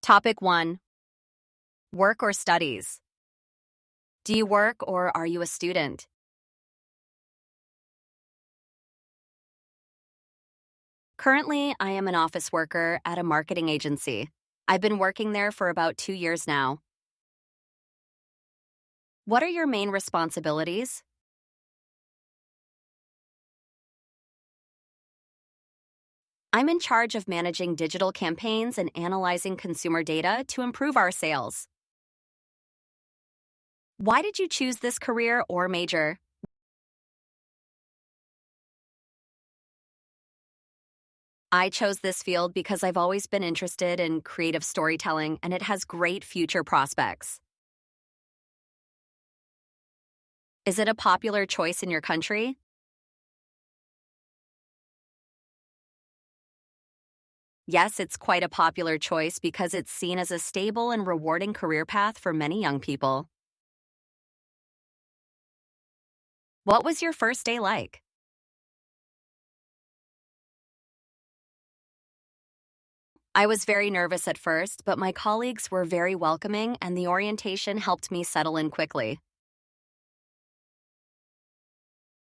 Topic 1. Work or studies? Do you work or are you a student? Currently, I am an office worker at a marketing agency. I've been working there for about 2 years now. What are your main responsibilities? I'm in charge of managing digital campaigns and analyzing consumer data to improve our sales. Why did you choose this career or major? I chose this field because I've always been interested in creative storytelling and it has great future prospects. Is it a popular choice in your country? Yes, it's quite a popular choice because it's seen as a stable and rewarding career path for many young people. What was your first day like? I was very nervous at first, but my colleagues were very welcoming and the orientation helped me settle in quickly.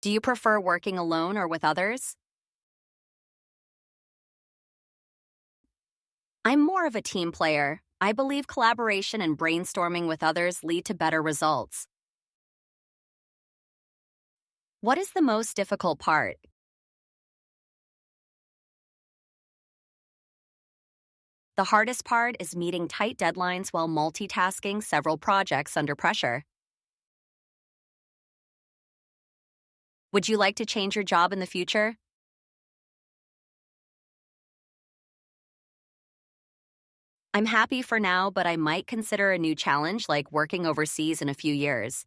Do you prefer working alone or with others? I'm more of a team player. I believe collaboration and brainstorming with others lead to better results. What is the most difficult part? The hardest part is meeting tight deadlines while multitasking several projects under pressure. Would you like to change your job in the future? I'm happy for now, but I might consider a new challenge like working overseas in a few years.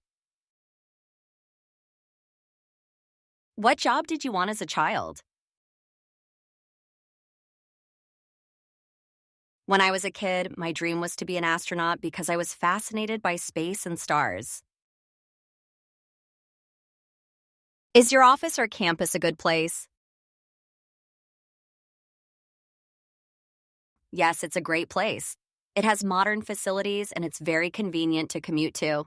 What job did you want as a child? When I was a kid, my dream was to be an astronaut because I was fascinated by space and stars. Is your office or campus a good place? Yes, it's a great place. It has modern facilities and it's very convenient to commute to.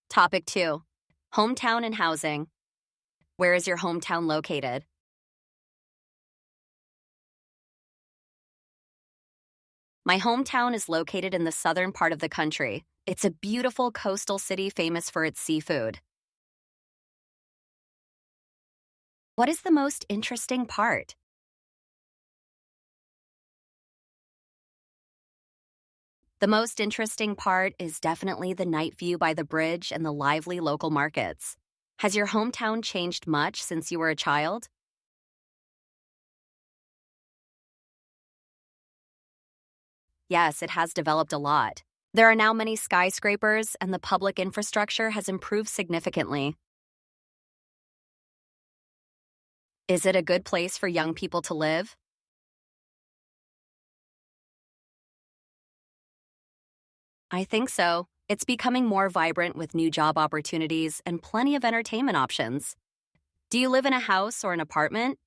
Topic 2. Hometown and housing. Where is your hometown located? My hometown is located in the southern part of the country. It's a beautiful coastal city famous for its seafood. What is the most interesting part? The most interesting part is definitely the night view by the bridge and the lively local markets. Has your hometown changed much since you were a child? Yes, it has developed a lot. There are now many skyscrapers, and the public infrastructure has improved significantly. Is it a good place for young people to live? I think so. It's becoming more vibrant with new job opportunities and plenty of entertainment options. Do you live in a house or an apartment?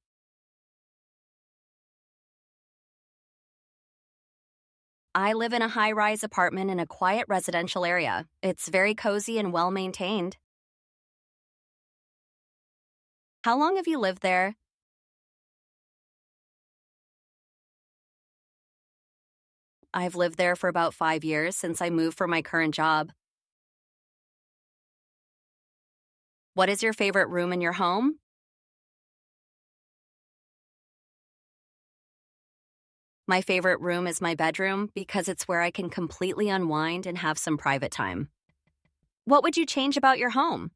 I live in a high-rise apartment in a quiet residential area. It's very cozy and well-maintained. How long have you lived there? I've lived there for about 5 years since I moved for my current job. What is your favorite room in your home? My favorite room is my bedroom because it's where I can completely unwind and have some private time. What would you change about your home?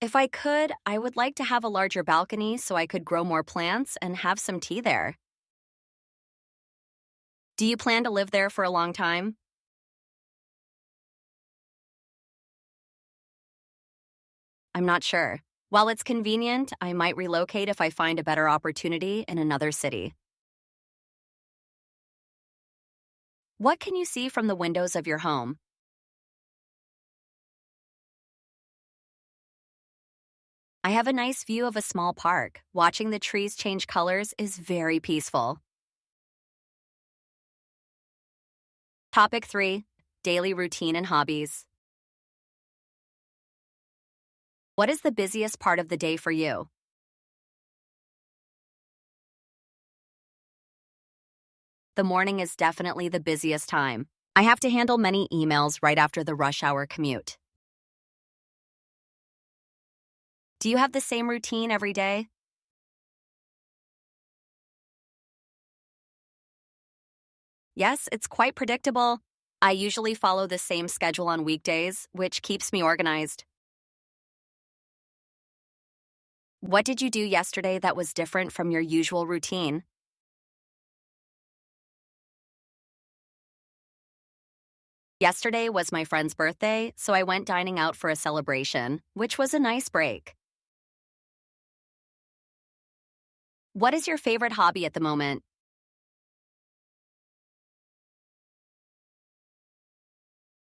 If I could, I would like to have a larger balcony so I could grow more plants and have some tea there. Do you plan to live there for a long time? I'm not sure. While it's convenient, I might relocate if I find a better opportunity in another city. What can you see from the windows of your home? I have a nice view of a small park. Watching the trees change colors is very peaceful. Topic 3. Daily routine and hobbies. What is the busiest part of the day for you? The morning is definitely the busiest time. I have to handle many emails right after the rush hour commute. Do you have the same routine every day? Yes, it's quite predictable. I usually follow the same schedule on weekdays, which keeps me organized. What did you do yesterday that was different from your usual routine? Yesterday was my friend's birthday, so I went dining out for a celebration, which was a nice break. What is your favorite hobby at the moment?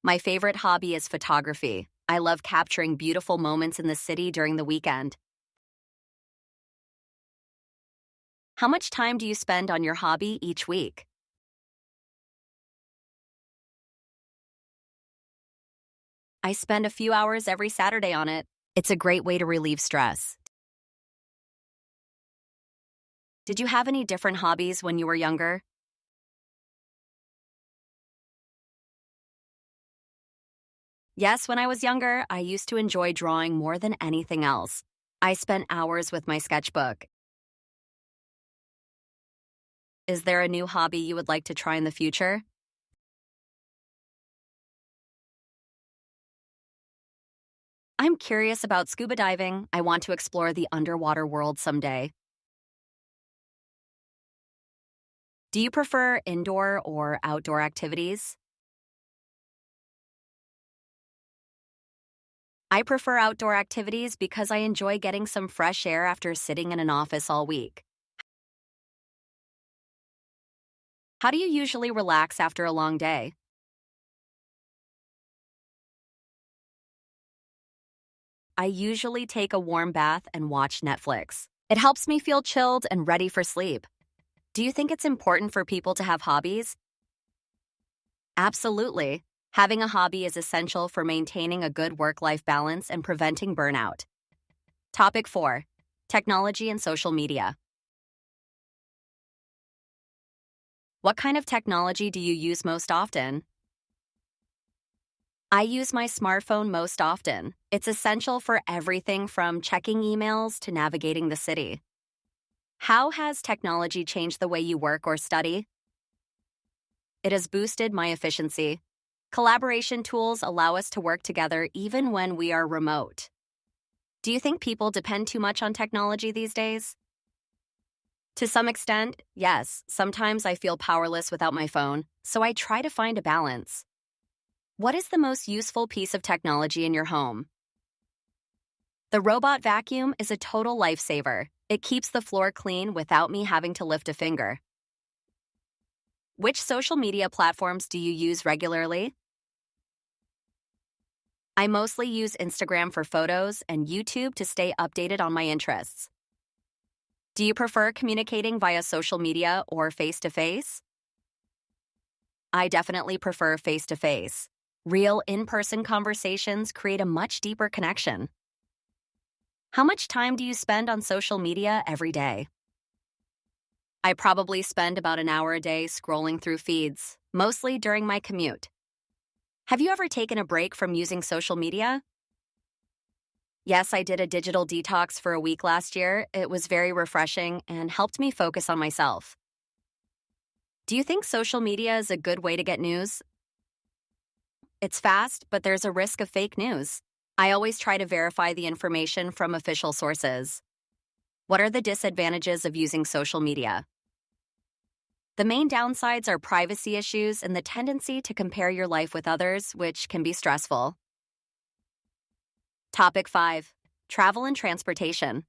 My favorite hobby is photography. I love capturing beautiful moments in the city during the weekend. How much time do you spend on your hobby each week? I spend a few hours every Saturday on it. It's a great way to relieve stress. Did you have any different hobbies when you were younger? Yes, when I was younger, I used to enjoy drawing more than anything else. I spent hours with my sketchbook. Is there a new hobby you would like to try in the future? I'm curious about scuba diving. I want to explore the underwater world someday. Do you prefer indoor or outdoor activities? I prefer outdoor activities because I enjoy getting some fresh air after sitting in an office all week. How do you usually relax after a long day? I usually take a warm bath and watch Netflix. It helps me feel chilled and ready for sleep. Do you think it's important for people to have hobbies? Absolutely. Having a hobby is essential for maintaining a good work-life balance and preventing burnout. Topic 4. Technology and social media. What kind of technology do you use most often? I use my smartphone most often. It's essential for everything from checking emails to navigating the city. How has technology changed the way you work or study? It has boosted my efficiency. Collaboration tools allow us to work together even when we are remote. Do you think people depend too much on technology these days? To some extent, yes. Sometimes I feel powerless without my phone, so I try to find a balance. What is the most useful piece of technology in your home? The robot vacuum is a total lifesaver. It keeps the floor clean without me having to lift a finger. Which social media platforms do you use regularly? I mostly use Instagram for photos and YouTube to stay updated on my interests. Do you prefer communicating via social media or face-to-face? I definitely prefer face-to-face. Real in-person conversations create a much deeper connection. How much time do you spend on social media every day? I probably spend about an hour a day scrolling through feeds, mostly during my commute. Have you ever taken a break from using social media? Yes, I did a digital detox for a week last year. It was very refreshing and helped me focus on myself. Do you think social media is a good way to get news? It's fast, but there's a risk of fake news. I always try to verify the information from official sources. What are the disadvantages of using social media? The main downsides are privacy issues and the tendency to compare your life with others, which can be stressful. Topic 5. Travel and transportation.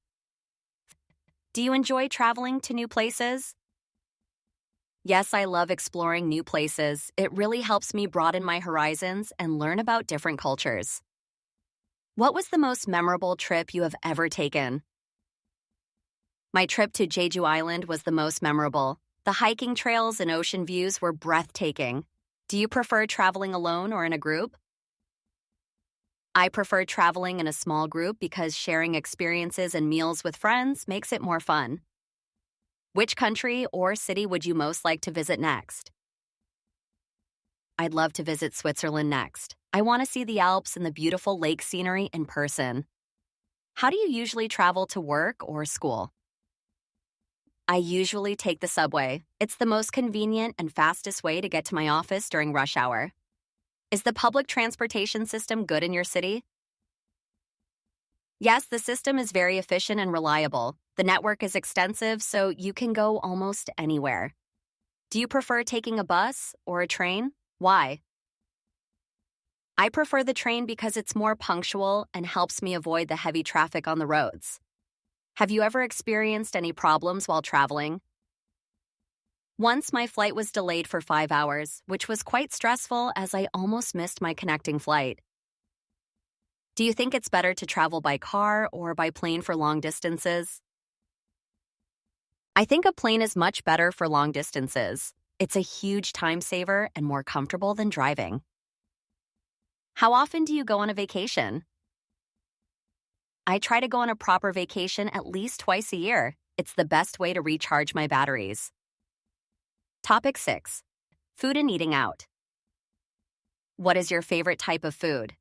Do you enjoy traveling to new places? Yes, I love exploring new places. It really helps me broaden my horizons and learn about different cultures. What was the most memorable trip you have ever taken? My trip to Jeju Island was the most memorable. The hiking trails and ocean views were breathtaking. Do you prefer traveling alone or in a group? I prefer traveling in a small group because sharing experiences and meals with friends makes it more fun. Which country or city would you most like to visit next? I'd love to visit Switzerland next. I want to see the Alps and the beautiful lake scenery in person. How do you usually travel to work or school? I usually take the subway. It's the most convenient and fastest way to get to my office during rush hour. Is the public transportation system good in your city? Yes, the system is very efficient and reliable. The network is extensive, so you can go almost anywhere. Do you prefer taking a bus or a train? Why? I prefer the train because it's more punctual and helps me avoid the heavy traffic on the roads. Have you ever experienced any problems while traveling? Once my flight was delayed for 5 hours, which was quite stressful as I almost missed my connecting flight. Do you think it's better to travel by car or by plane for long distances? I think a plane is much better for long distances. It's a huge time saver and more comfortable than driving. How often do you go on a vacation? I try to go on a proper vacation at least twice a year. It's the best way to recharge my batteries. Topic 6. Food and eating out. What is your favorite type of food?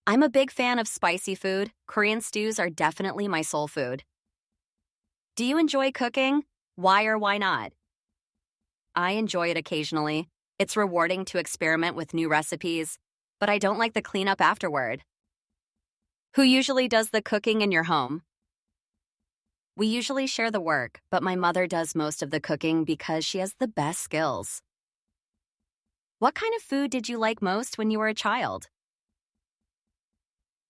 I'm a big fan of spicy food. Korean stews are definitely my soul food. Do you enjoy cooking? Why or why not? I enjoy it occasionally. It's rewarding to experiment with new recipes, but I don't like the cleanup afterward. Who usually does the cooking in your home? We usually share the work, but my mother does most of the cooking because she has the best skills. What kind of food did you like most when you were a child?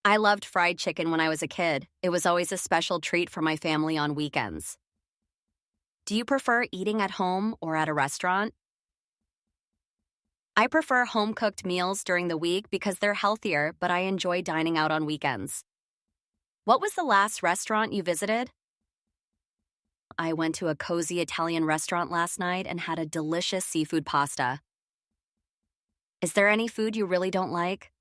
I loved fried chicken when I was a kid. It was always a special treat for my family on weekends. Do you prefer eating at home or at a restaurant? I prefer home-cooked meals during the week because they're healthier, but I enjoy dining out on weekends. What was the last restaurant you visited? I went to a cozy Italian restaurant last night and had a delicious seafood pasta. Is there any food you really don't like?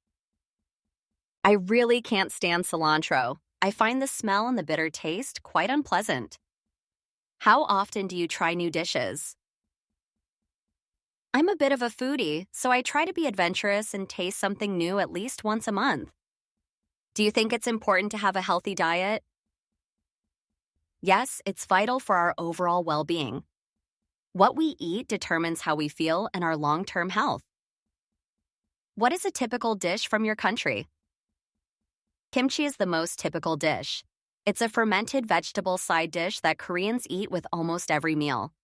I really can't stand cilantro. I find the smell and the bitter taste quite unpleasant. How often do you try new dishes? I'm a bit of a foodie, so I try to be adventurous and taste something new at least once a month. Do you think it's important to have a healthy diet? Yes, it's vital for our overall well-being. What we eat determines how we feel and our long-term health. What is a typical dish from your country? Kimchi is the most typical dish. It's a fermented vegetable side dish that Koreans eat with almost every meal.